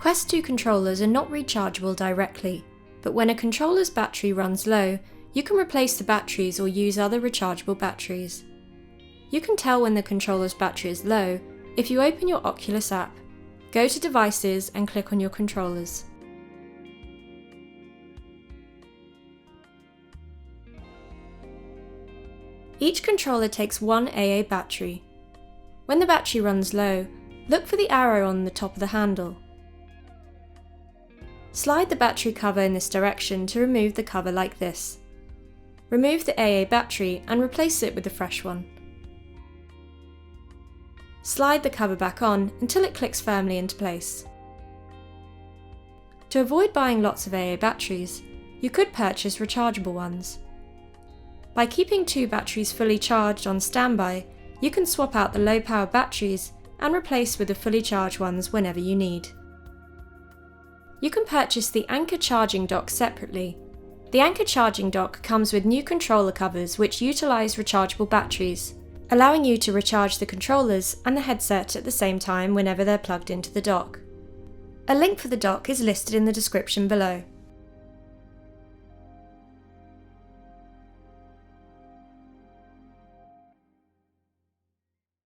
Quest 2 controllers are not rechargeable directly, but when a controller's battery runs low, you can replace the batteries or use other rechargeable batteries. You can tell when the controller's battery is low if you open your Oculus app, go to Devices and click on your controllers. Each controller takes one AA battery. When the battery runs low, look for the arrow on the top of the handle. Slide the battery cover in this direction to remove the cover like this. Remove the AA battery and replace it with a fresh one. Slide the cover back on until it clicks firmly into place. To avoid buying lots of AA batteries, you could purchase rechargeable ones. By keeping 2 batteries fully charged on standby, you can swap out the low-power batteries and replace with the fully charged ones whenever you need. You can purchase the Anchor charging dock separately. The Anchor charging dock comes with new controller covers which utilise rechargeable batteries, allowing you to recharge the controllers and the headset at the same time whenever they're plugged into the dock. A link for the dock is listed in the description below.